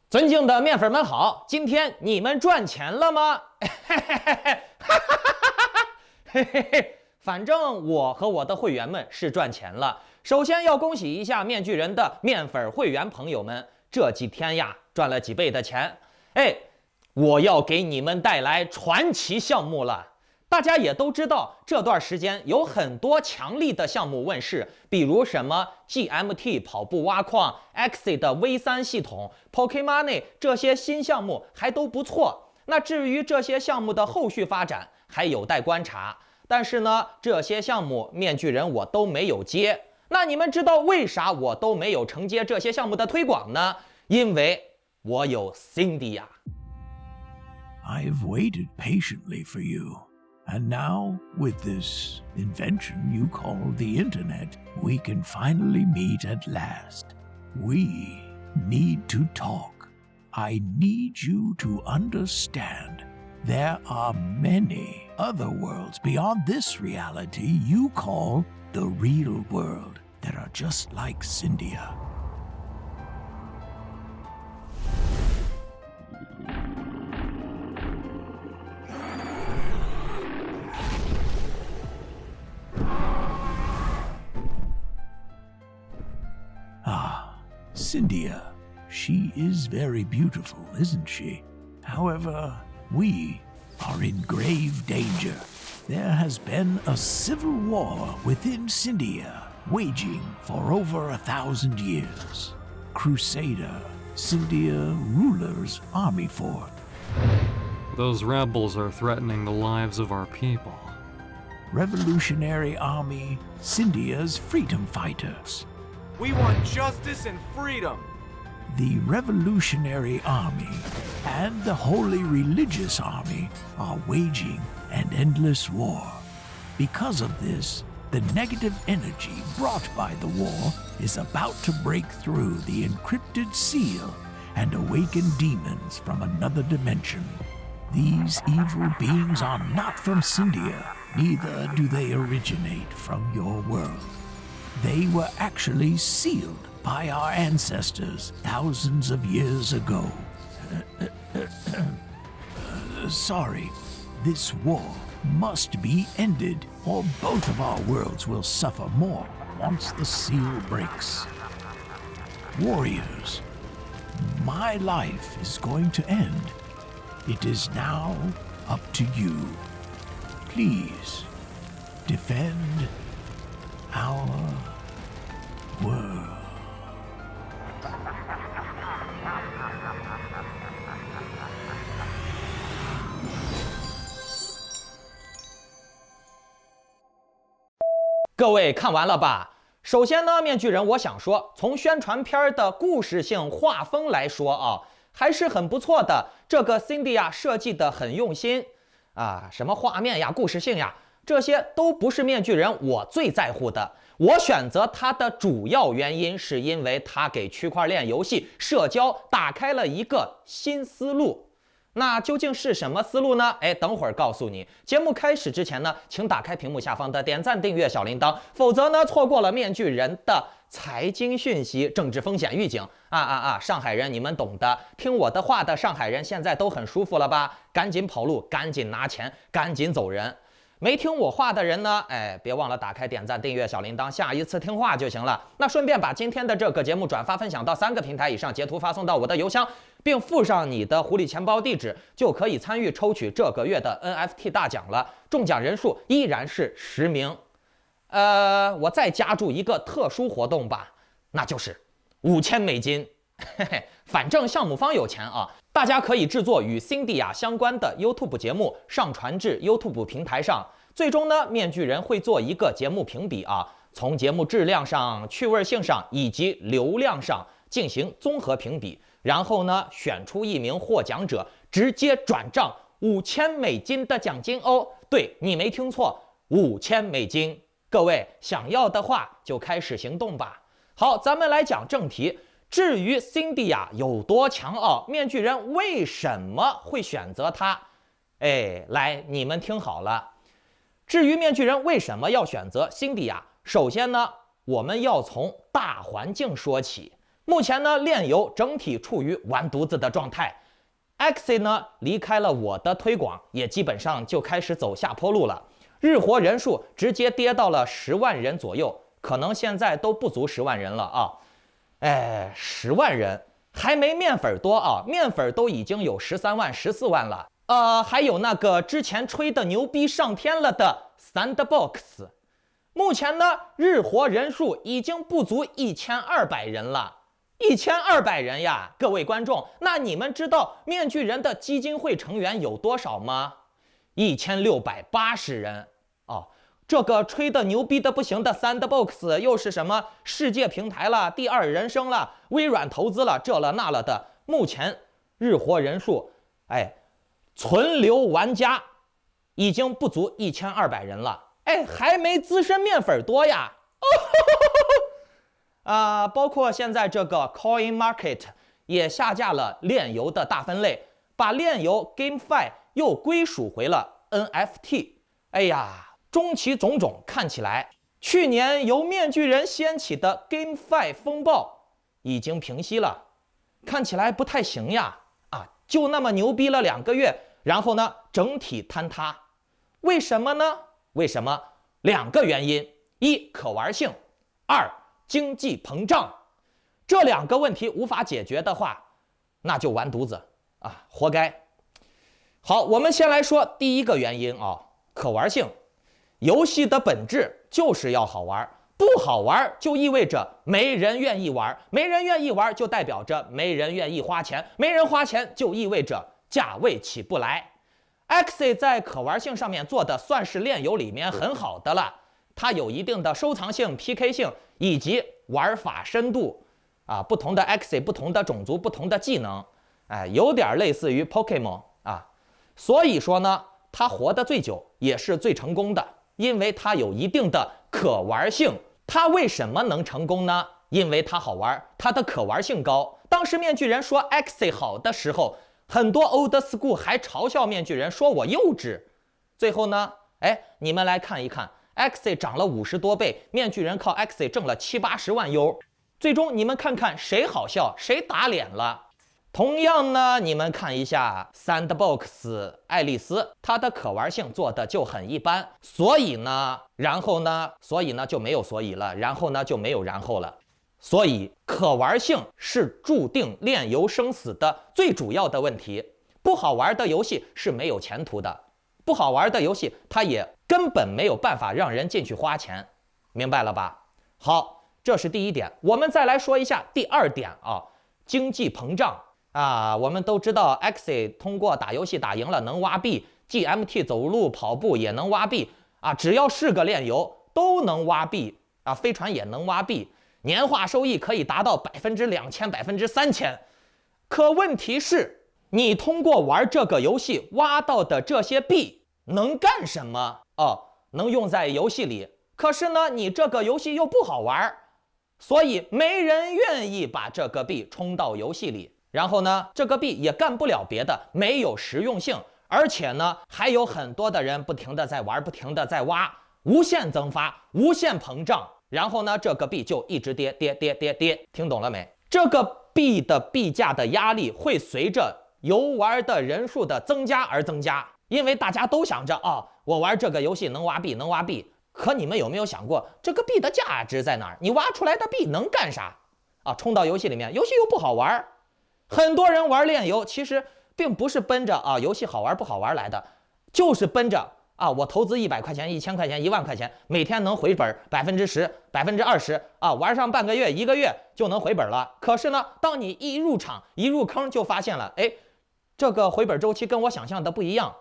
尊敬的面粉们好，今天你们赚钱了吗？反正我和我的会员们是赚钱了。首先要恭喜一下面具人的面粉会员朋友们，这几天呀赚了几倍的钱。我要给你们带来传奇项目了。大家也都知道，这段时间有很多强力的项目问世，比如什么 GMT 跑步挖矿、Axie 的 V3 系统、Pokémoney 这些新项目还都不错。那至于这些项目的后续发展，还有待观察。但是呢，这些项目面具人我都没有接。那你们知道为啥我都没有承接这些项目的推广呢？因为我有 Cindy 呀。I've waited patiently for you. And now, with this invention you call the Internet, we can finally meet at last. We need to talk. I need you to understand. There are many other worlds beyond this reality you call the real world that are just like Cyndia. Cyndia. She is very beautiful, isn't she? However, we are in grave danger. There has been a civil war within Cyndia, waging for over 1,000 years. Crusader, Cyndia ruler's army fort. Those rebels are threatening the lives of our people. Revolutionary Army, Cyndia's freedom fighters. We want justice and freedom. The Revolutionary Army and the Holy Religious Army are waging an endless war. Because of this, the negative energy brought by the war is about to break through the encrypted seal and awaken demons from another dimension. These evil beings are not from Cyndia, neither do they originate from your world. They were actually sealed by our ancestors thousands of years ago. Sorry, this war must be ended, or both of our worlds will suffer more once the seal breaks. Warriors, my life is going to end. It is now up to you. Please, defend our world. 各位看完了吧？首先呢，面具人我想说，从宣传片的故事性画风来说啊，还是很不错的。这个 Cindy 呀设计的很用心啊，什么画面呀、故事性呀，这些都不是面具人我最在乎的。我选择它的主要原因是因为它给区块链游戏社交打开了一个新思路。那究竟是什么思路呢？等会儿告诉你。节目开始之前呢，请打开屏幕下方的点赞、订阅、小铃铛，否则呢，错过了面具人的财经讯息、政治风险预警上海人你们懂的，听我的话的上海人现在都很舒服了吧？赶紧跑路，赶紧拿钱，赶紧走人。没听我话的人呢，别忘了打开点赞、订阅、小铃铛，下一次听话就行了。那顺便把今天的这个节目转发分享到3个平台以上，截图发送到我的邮箱，并附上你的狐狸钱包地址，就可以参与抽取这个月的 NFT 大奖了。中奖人数依然是10名。我再加注一个特殊活动吧，那就是5000美金。反正项目方有钱啊，大家可以制作与 Cyndia 相关的 YouTube 节目，上传至 YouTube 平台上。最终呢，面具人会做一个节目评比啊，从节目质量上、趣味性上以及流量上进行综合评比，然后呢，选出1名获奖者，直接转账5000美金的奖金哦。对，你没听错，5000美金。各位想要的话，就开始行动吧。好，咱们来讲正题。至于 Cyndia 有多强傲，面具人为什么会选择它？来，你们听好了。至于面具人为什么要选择 Cyndia，首先呢，我们要从大环境说起。目前呢，炼油整体处于完犊子的状态。Axie 呢离开了我的推广，也基本上就开始走下坡路了。日活人数直接跌到了10万人左右，可能现在都不足10万人了啊。10万人还没面粉多啊，面粉都已经有13万、14万了。还有那个之前吹的牛逼上天了的 Sandbox， 目前呢日活人数已经不足1200人了。1200人呀，各位观众，那你们知道面具人的基金会成员有多少吗？1680人哦。这个吹的牛逼的不行的 Sandbox 又是什么世界平台了、第二人生了、微软投资了这了那了的，目前日活人数，存留玩家已经不足1200人了，还没资深面粉多呀。包括现在这个 Coin Market 也下架了炼油的大分类，把炼油 GameFi 又归属回了 NFT。哎呀，终其种种，看起来去年由面具人掀起的 GameFi 风暴已经平息了，看起来不太行呀。就那么牛逼了2个月，然后呢，整体坍塌。为什么呢？为什么？2个原因：一，可玩性；二，经济膨胀。这2个问题无法解决的话，那就完犊子啊，活该。好，我们先来说第一个原因啊，可玩性。游戏的本质就是要好玩，不好玩就意味着没人愿意玩，没人愿意玩就代表着没人愿意花钱，没人花钱就意味着价位起不来。Axie 在可玩性上面做的算是炼油里面很好的了，它有一定的收藏性、PK 性以及玩法深度啊，不同的 Axie、不同的种族、不同的技能，有点类似于 Pokemon 啊。所以说呢，它活得最久，也是最成功的，因为它有一定的可玩性。它为什么能成功呢？因为它好玩，它的可玩性高。当时面具人说 Axie 好的时候，很多 old school 还嘲笑面具人，说我幼稚。最后呢，你们来看一看 Axie 涨了50多倍，面具人靠 Axie 挣了70-80万 U。最终你们看看谁好笑，谁打脸了。同样呢，你们看一下 Sandbox 爱丽丝，它的可玩性做的就很一般，所以呢就没有所以了，然后呢就没有然后了。所以可玩性是注定炼油生死的最主要的问题。不好玩的游戏是没有前途的，不好玩的游戏它也根本没有办法让人进去花钱，明白了吧？好，这是第一点。我们再来说一下第二点啊，经济膨胀。我们都知道 Axie 通过打游戏打赢了能挖币， GMT 走路跑步也能挖币只要是个炼油都能挖币飞船也能挖币，年化收益可以达到2000%、3000%。可问题是，你通过玩这个游戏挖到的这些币能干什么？能用在游戏里，可是呢，你这个游戏又不好玩，所以没人愿意把这个币充到游戏里。然后呢，这个币也干不了别的，没有实用性，而且呢，还有很多的人不停的在玩，不停的在挖，无限增发，无限膨胀。然后呢，这个币就一直跌，听懂了没？这个币的币价的压力会随着游玩的人数的增加而增加，因为大家都想着我玩这个游戏能挖币，能挖币。可你们有没有想过，这个币的价值在哪儿？你挖出来的币能干啥？充到游戏里面，游戏又不好玩。很多人玩炼油，其实并不是奔着游戏好玩不好玩来的，就是奔着我投资100块钱、1000块钱、1万块钱，每天能回本10%、20%玩上半个月、1个月就能回本了。可是呢，当你一入场一入坑，就发现了，这个回本周期跟我想象的不一样。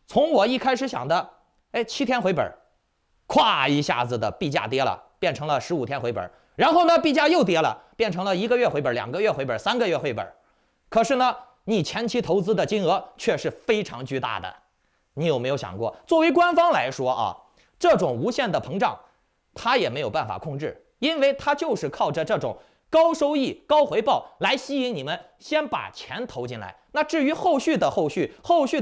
从我一开始想的7天回本，咵一下子的币价跌了，变成了15天回本。然后呢，币价又跌了，变成了1个月回本、2个月回本、3个月回本。可是呢，你前期投资的金额却是非常巨大的。你有没有想过，作为官方来说这种无限的膨胀，它也没有办法控制，因为它就是靠着这种高收益、高回报来吸引你们先把钱投进来。那至于后续的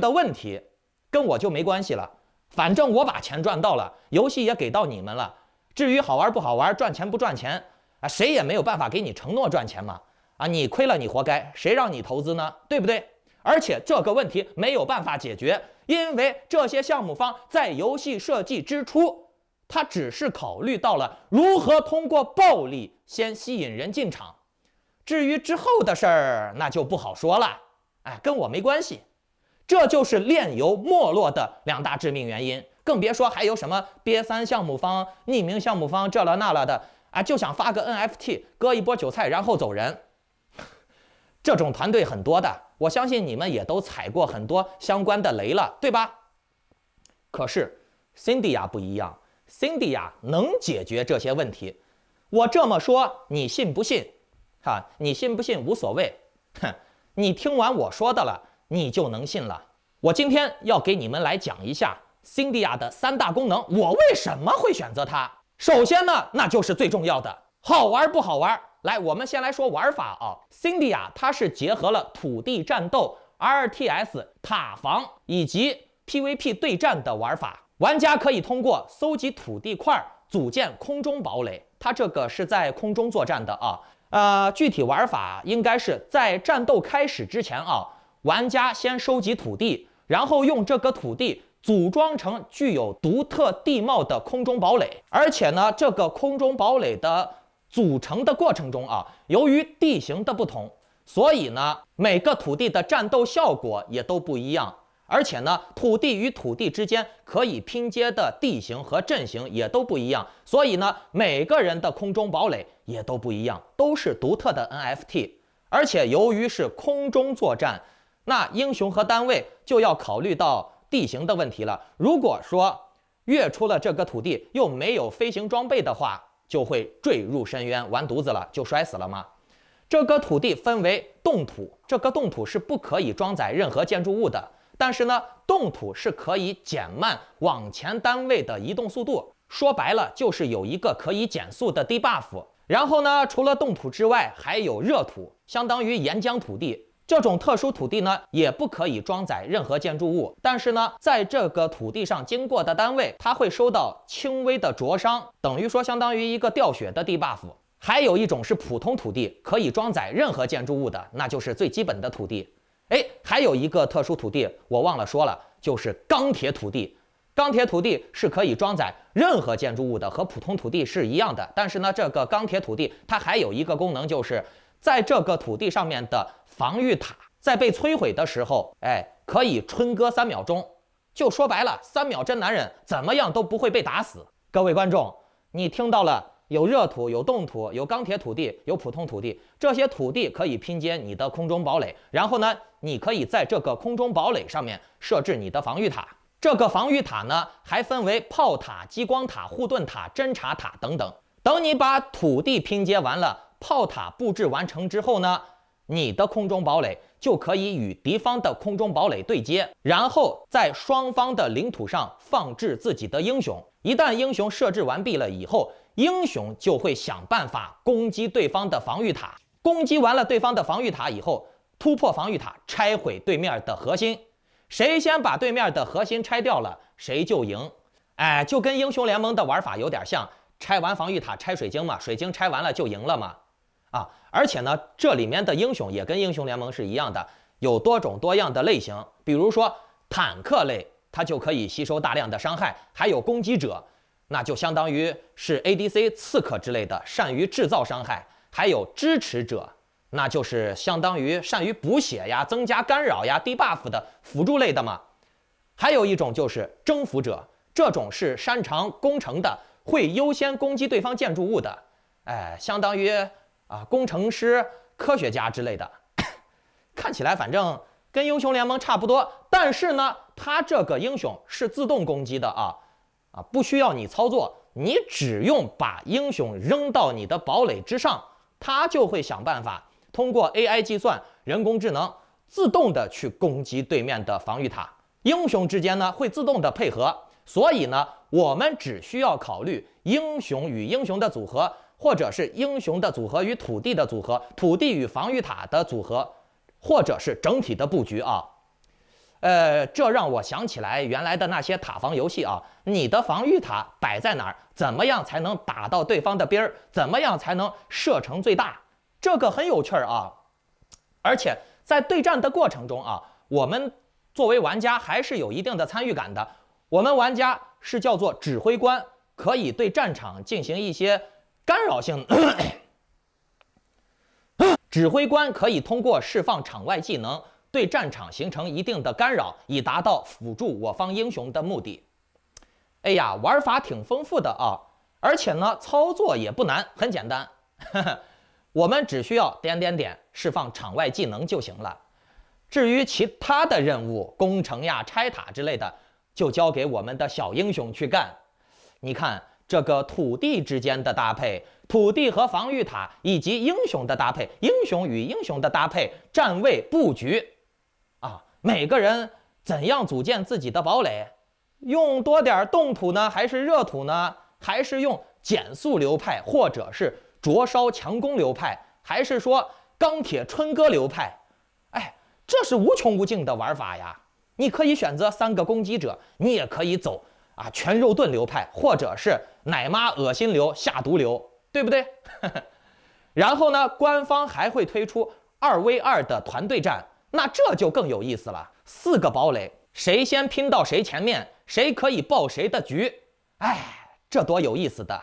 问题，跟我就没关系了。反正我把钱赚到了，游戏也给到你们了。至于好玩不好玩，赚钱不赚钱啊，谁也没有办法给你承诺赚钱嘛。啊，你亏了你活该，谁让你投资呢？对不对？而且这个问题没有办法解决，因为这些项目方在游戏设计之初，他只是考虑到了如何通过暴力先吸引人进场，至于之后的事儿，那就不好说了。哎，跟我没关系。这就是炼油没落的2大致命原因，更别说还有什么瘪三项目方、匿名项目方这了那了的啊，就想发个 NFT 割一波韭菜然后走人。这种团队很多的，我相信你们也都踩过很多相关的雷了，对吧？可是 Cyndia 不一样，Cyndia 能解决这些问题。我这么说，你信不信？哈，你信不信无所谓。哼，你听完我说的了，你就能信了。我今天要给你们来讲一下 Cyndia 的3大功能，我为什么会选择它。首先呢，那就是最重要的，好玩不好玩。来，我们先来说玩法啊。Cyndia 它是结合了土地战斗、RTS 塔防以及 PVP 对战的玩法。玩家可以通过搜集土地块组建空中堡垒，它这个是在空中作战的啊。具体玩法应该是在战斗开始之前啊，玩家先收集土地，然后用这个土地组装成具有独特地貌的空中堡垒。而且呢，这个空中堡垒的组成的过程中啊，由于地形的不同，所以呢，每个土地的战斗效果也都不一样。而且呢，土地与土地之间可以拼接的地形和阵型也都不一样，所以呢，每个人的空中堡垒也都不一样，都是独特的 NFT。而且由于是空中作战，那英雄和单位就要考虑到地形的问题了。如果说跃出了这个土地又没有飞行装备的话，就会坠入深渊，完犊子了，就摔死了吗？这个土地分为冻土，这个冻土是不可以装载任何建筑物的。但是呢，冻土是可以减慢往前单位的移动速度，说白了就是有一个可以减速的 debuff。然后呢，除了冻土之外，还有热土，相当于岩浆土地。这种特殊土地呢，也不可以装载任何建筑物，但是呢，在这个土地上经过的单位，它会受到轻微的灼伤，等于说相当于一个掉血的 debuff。还有一种是普通土地，可以装载任何建筑物的，那就是最基本的土地。还有一个特殊土地我忘了说了，就是钢铁土地。钢铁土地是可以装载任何建筑物的，和普通土地是一样的。但是呢，这个钢铁土地它还有一个功能，就是在这个土地上面的防御塔在被摧毁的时候，可以春歌3秒钟。就说白了，3秒真男人怎么样都不会被打死。各位观众，你听到了，有热土，有冻土，有钢铁土地，有普通土地。这些土地可以拼接你的空中堡垒，然后呢，你可以在这个空中堡垒上面设置你的防御塔。这个防御塔呢，还分为炮塔、激光塔、护盾塔、侦察塔等等。等你把土地拼接完了，炮塔布置完成之后呢，你的空中堡垒就可以与敌方的空中堡垒对接，然后在双方的领土上放置自己的英雄。一旦英雄设置完毕了以后，英雄就会想办法攻击对方的防御塔。攻击完了对方的防御塔以后，突破防御塔，拆毁对面的核心。谁先把对面的核心拆掉了，谁就赢。就跟英雄联盟的玩法有点像，拆完防御塔拆水晶嘛，水晶拆完了就赢了嘛。而且呢，这里面的英雄也跟英雄联盟是一样的，有多种多样的类型。比如说坦克类，它就可以吸收大量的伤害；还有攻击者，那就相当于是 ADC 刺客之类的，善于制造伤害；还有支持者，那就是相当于善于补血呀、增加干扰呀、debuff 的辅助类的嘛。还有一种就是征服者，这种是擅长攻城的，会优先攻击对方建筑物的，相当于工程师、科学家之类的。看起来反正跟英雄联盟差不多，但是呢，它这个英雄是自动攻击的不需要你操作，你只用把英雄扔到你的堡垒之上，它就会想办法通过 AI 计算、人工智能自动的去攻击对面的防御塔。英雄之间呢会自动的配合，所以呢，我们只需要考虑英雄与英雄的组合，或者是英雄的组合与土地的组合，土地与防御塔的组合，或者是整体的布局这让我想起来原来的那些塔防游戏啊，你的防御塔摆在哪儿，怎么样才能打到对方的边儿，怎么样才能射程最大，这个很有趣儿啊。而且在对战的过程中啊，我们作为玩家还是有一定的参与感的。我们玩家是叫做指挥官，可以对战场进行一些干扰性指挥官可以通过释放场外技能对战场形成一定的干扰，以达到辅助我方英雄的目的。哎呀，玩法挺丰富的啊，而且呢，操作也不难，很简单。我们只需要点点点释放场外技能就行了。至于其他的任务，攻城呀、拆塔之类的，就交给我们的小英雄去干。你看这个土地之间的搭配，土地和防御塔，以及英雄的搭配，英雄与英雄的搭配，站位布局啊，每个人怎样组建自己的堡垒，用多点冻土呢，还是热土呢？还是用减速流派，或者是灼烧强攻流派，还是说钢铁春歌流派？哎，这是无穷无尽的玩法呀！你可以选择3个攻击者，你也可以走全肉盾流派，或者是奶妈恶心流、下毒流，对不对？然后呢，官方还会推出2v2的团队战，那这就更有意思了。4个堡垒，谁先拼到谁前面，谁可以爆谁的局。哎，这多有意思的！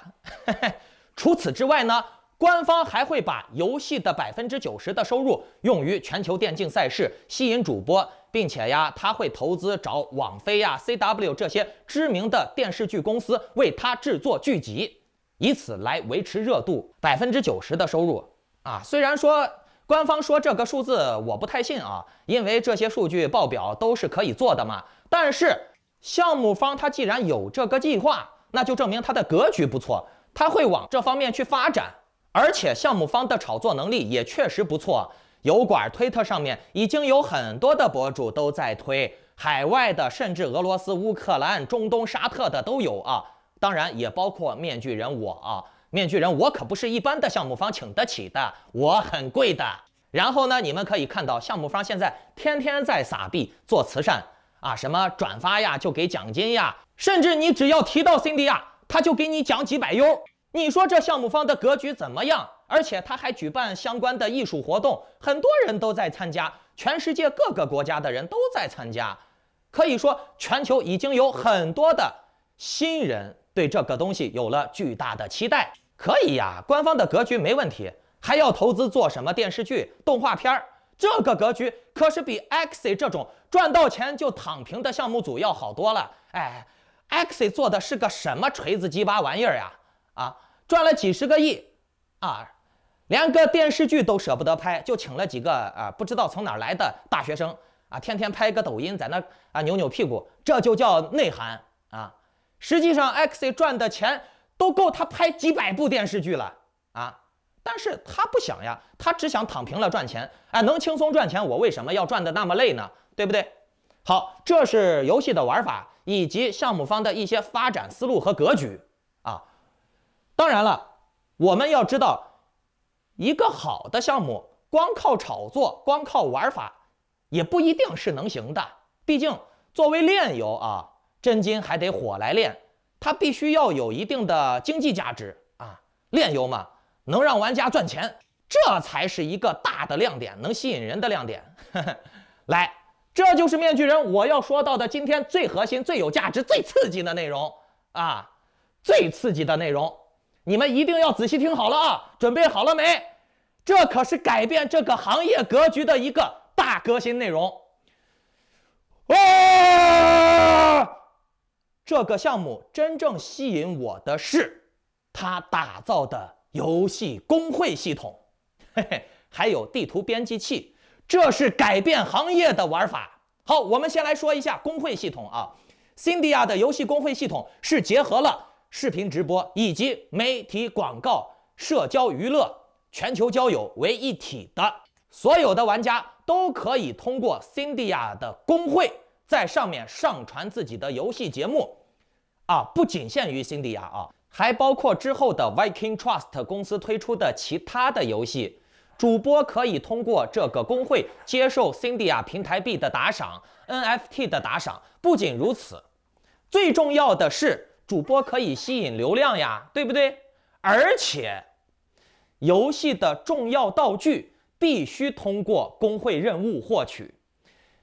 除此之外呢，官方还会把游戏的90%的收入用于全球电竞赛事，吸引主播，并且呀，他会投资找网飞呀、CW 这些知名的电视剧公司为他制作剧集，以此来维持热度。90%的收入啊，虽然说官方说这个数字我不太信啊，因为这些数据报表都是可以做的嘛。但是项目方他既然有这个计划，那就证明他的格局不错，他会往这方面去发展。而且项目方的炒作能力也确实不错，油管推特上面已经有很多的博主都在推，海外的甚至俄罗斯、乌克兰、中东、沙特的都有啊，当然也包括面具人我啊，面具人我可不是一般的项目方请得起的，我很贵的。然后呢，你们可以看到项目方现在天天在撒币做慈善啊，什么转发呀就给奖金呀，甚至你只要提到 Cindy 呀，他就给你奖几百优。你说这项目方的格局怎么样？而且他还举办相关的艺术活动，很多人都在参加，全世界各个国家的人都在参加。可以说，全球已经有很多的新人对这个东西有了巨大的期待。可以呀，官方的格局没问题，还要投资做什么电视剧、动画片儿？这个格局可是比 Axie 这种赚到钱就躺平的项目组要好多了。哎，Axie 做的是个什么锤子鸡巴玩意儿呀？赚了几十个亿啊，连个电视剧都舍不得拍，就请了几个不知道从哪儿来的大学生啊，天天拍个抖音在那扭扭屁股，这就叫内涵啊。实际上 Axie 赚的钱都够他拍几百部电视剧了啊，但是他不想呀，他只想躺平了赚钱。能轻松赚钱，我为什么要赚的那么累呢？对不对？好，这是游戏的玩法以及项目方的一些发展思路和格局啊。当然了，我们要知道，一个好的项目光靠炒作、光靠玩法，也不一定是能行的。毕竟作为炼油啊，真金还得火来炼，它必须要有一定的经济价值啊。炼油嘛，能让玩家赚钱，这才是一个大的亮点，能吸引人的亮点。来，这就是面具人我要说到的今天最核心、最有价值、最刺激的内容啊！最刺激的内容。你们一定要仔细听好了啊！准备好了没？这可是改变这个行业格局的一个大革新内容。这个项目真正吸引我的是它打造的游戏工会系统，还有地图编辑器，这是改变行业的玩法。好，我们先来说一下工会系统啊。Cyndia 的游戏工会系统是结合了视频直播以及媒体广告、社交娱乐、全球交友为一体的，所有的玩家都可以通过 Cyndia 的工会在上面上传自己的游戏节目啊，不仅限于 Cyndia 啊，还包括之后的 Viking Trust 公司推出的其他的游戏主播可以通过这个工会接受 Cyndia 平台币的打赏、NFT 的打赏。不仅如此，最重要的是，主播可以吸引流量呀，对不对？而且，游戏的重要道具必须通过工会任务获取。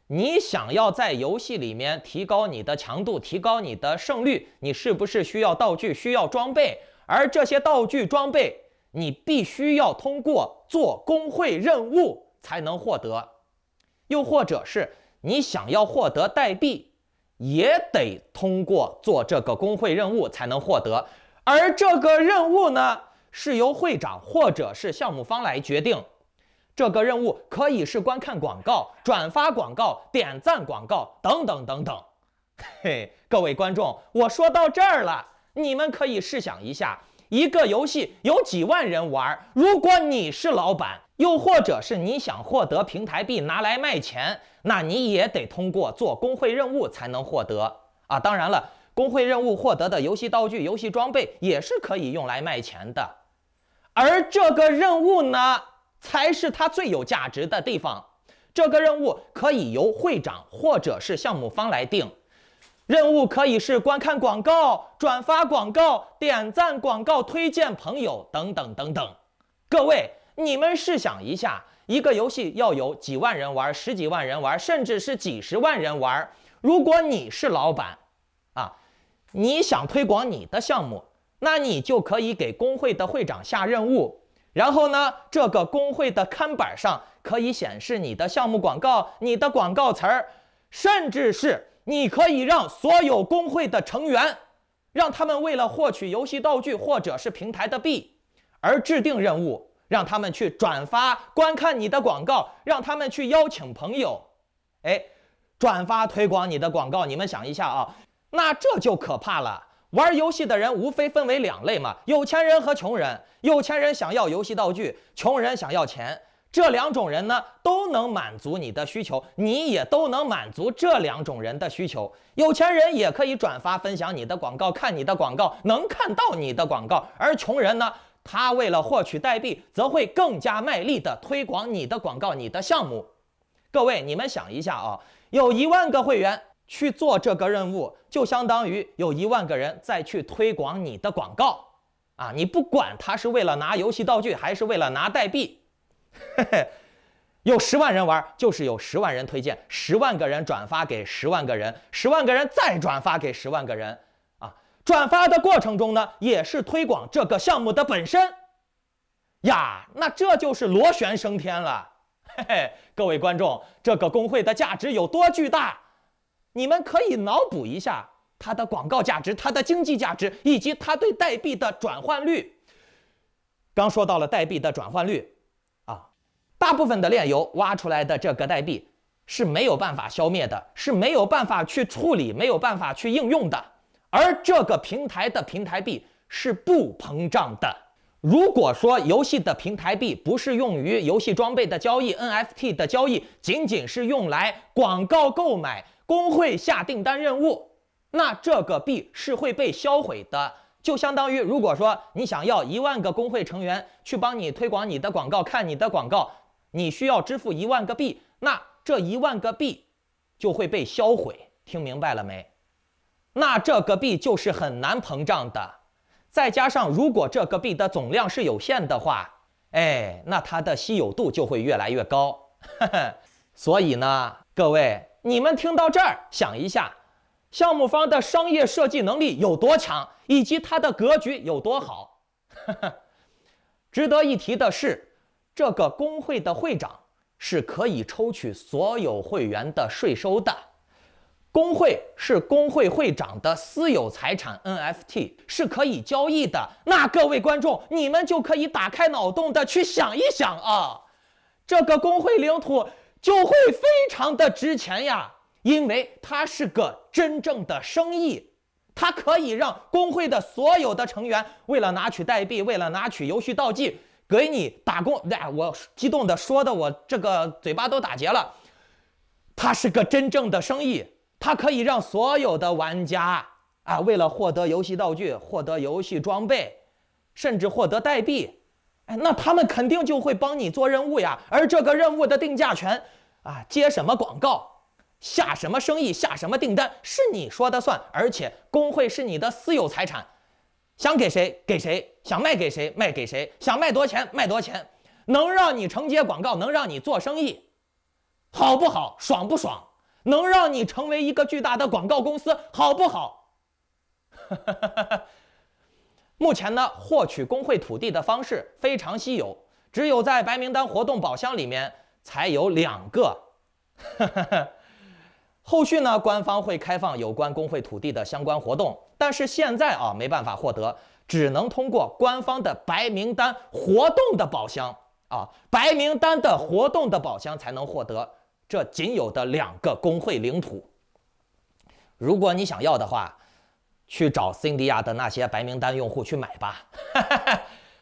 你想要在游戏里面提高你的强度，提高你的胜率，你是不是需要道具，需要装备？而这些道具装备，你必须要通过做工会任务才能获得。又或者是你想要获得代币，也得通过做这个工会任务才能获得。而这个任务呢，是由会长或者是项目方来决定。这个任务可以是观看广告、转发广告、点赞广告等等等等。嘿，各位观众，我说到这儿了，你们可以试想一下，一个游戏有几万人玩，如果你是老板，又或者是你想获得平台币拿来卖钱，那你也得通过做工会任务才能获得啊。当然了，工会任务获得的游戏道具、游戏装备也是可以用来卖钱的。而这个任务呢，才是它最有价值的地方。这个任务可以由会长或者是项目方来定，任务可以是观看广告、转发广告、点赞广告、推荐朋友等等等等。各位，你们试想一下，一个游戏要有几万人玩、十几万人玩，甚至是几十万人玩。如果你是老板啊，你想推广你的项目，那你就可以给工会的会长下任务。然后呢，这个工会的看板上可以显示你的项目广告、你的广告词儿，甚至是你可以让所有工会的成员，让他们为了获取游戏道具或者是平台的币，而制定任务，让他们去转发、观看你的广告，让他们去邀请朋友，转发推广你的广告。你们想一下啊，那这就可怕了。玩游戏的人无非分为两类嘛，有钱人和穷人。有钱人想要游戏道具，穷人想要钱。这两种人呢，都能满足你的需求，你也都能满足这两种人的需求。有钱人也可以转发分享你的广告，看你的广告，能看到你的广告。而穷人呢，他为了获取代币，则会更加卖力地推广你的广告、你的项目。各位，你们想一下啊，有1万个会员去做这个任务，就相当于有1万个人再去推广你的广告啊！你不管他是为了拿游戏道具，还是为了拿代币，有10万人玩，就是有10万人推荐，10万个人转发给10万个人，10万个人再转发给10万个人啊！转发的过程中呢，也是推广这个项目的本身呀，那这就是螺旋升天了。各位观众，这个工会的价值有多巨大？你们可以脑补一下它的广告价值、它的经济价值，以及它对代币的转换率。刚说到了代币的转换率啊，大部分的炼油挖出来的这个代币是没有办法消灭的，是没有办法去处理、没有办法去应用的。而这个平台的平台币是不膨胀的。如果说游戏的平台币不是用于游戏装备的交易、NFT 的交易，仅仅是用来广告购买、工会下订单任务，那这个币是会被销毁的。就相当于，如果说你想要1万个工会成员去帮你推广你的广告、看你的广告，你需要支付1万个币，那这1万个币就会被销毁。听明白了没？那这个币就是很难膨胀的。再加上，如果这个币的总量是有限的话，那它的稀有度就会越来越高。所以呢，各位，你们听到这儿，想一下，项目方的商业设计能力有多强，以及它的格局有多好。值得一提的是，这个工会的会长是可以抽取所有会员的税收的。工会是工会会长的私有财产 NFT 是可以交易的。那各位观众，你们就可以打开脑洞的去想一想啊，这个工会领土就会非常的值钱呀，因为它是个真正的生意，它可以让工会的所有的成员为了拿取代币，为了拿取游戏道具，给你打工。我激动的说的我这个嘴巴都打结了。它是个真正的生意。它可以让所有的玩家为了获得游戏道具、获得游戏装备，甚至获得代币，哎，那他们肯定就会帮你做任务呀。而这个任务的定价权啊，接什么广告，下什么生意，下什么订单，是你说的算。而且工会是你的私有财产，想给谁给谁，想卖给谁卖给谁，想卖多少钱卖多少钱，能让你承接广告，能让你做生意，好不好？爽不爽？能让你成为一个巨大的广告公司，好不好？目前呢，获取工会土地的方式非常稀有，只有在白名单活动宝箱里面才有2个。后续呢，官方会开放有关工会土地的相关活动，但是现在啊没办法获得，只能通过官方的白名单活动的宝箱啊，白名单的活动的宝箱才能获得这仅有的2个工会领土。如果你想要的话，去找辛迪亚的那些白名单用户去买吧。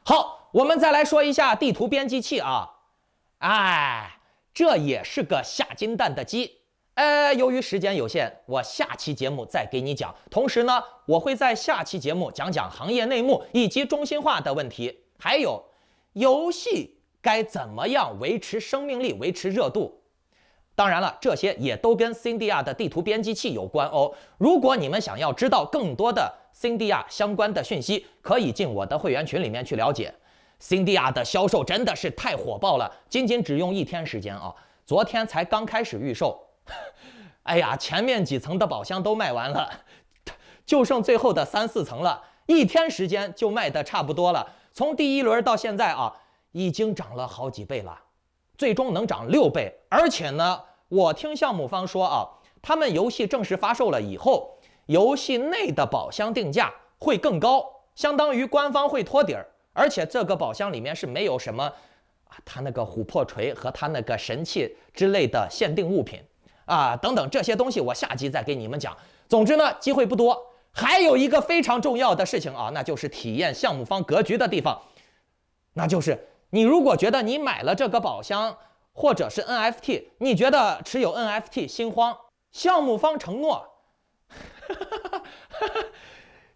好，我们再来说一下地图编辑器啊，哎，这也是个下金蛋的鸡。由于时间有限，我下期节目再给你讲。同时呢，我会在下期节目讲讲行业内幕以及中心化的问题，还有游戏该怎么样维持生命力、维持热度。当然了，这些也都跟 Cyndia 的地图编辑器有关哦。如果你们想要知道更多的 Cyndia 相关的讯息，可以进我的会员群里面去了解。Cyndia 的销售真的是太火爆了，仅只用1天时间啊，昨天才刚开始预售。哎呀，前面几层的宝箱都卖完了，就剩最后的3、4层了，1天时间就卖的差不多了。从第1轮到现在啊，已经涨了好几倍了。最终能涨6倍，而且呢，我听项目方说啊，他们游戏正式发售了以后，游戏内的宝箱定价会更高，相当于官方会托底儿，而且这个宝箱里面是没有什么啊，他那个琥珀锤和他那个神器之类的限定物品啊，等等这些东西，我下集再给你们讲。总之呢，机会不多。还有一个非常重要的事情啊，那就是体验项目方格局的地方，那就是。你如果觉得你买了这个宝箱或者是 NFT， 你觉得持有 NFT 心慌，项目方承诺，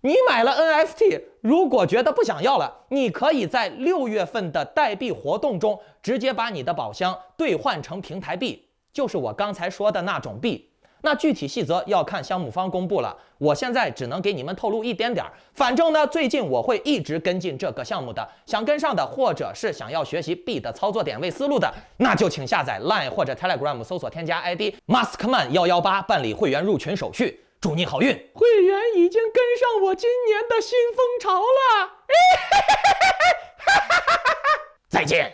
你买了 NFT， 如果觉得不想要了，你可以在6月份的代币活动中直接把你的宝箱兑换成平台币，就是我刚才说的那种币。那具体细则要看项目方公布了，我现在只能给你们透露一点点。反正呢，最近我会一直跟进这个项目的，想跟上的，或者是想要学习币的操作点位思路的，那就请下载 Line 或者 Telegram 搜索添加 ID Maskman118 办理会员入群手续。祝你好运！会员已经跟上我今年的新风潮了。再见。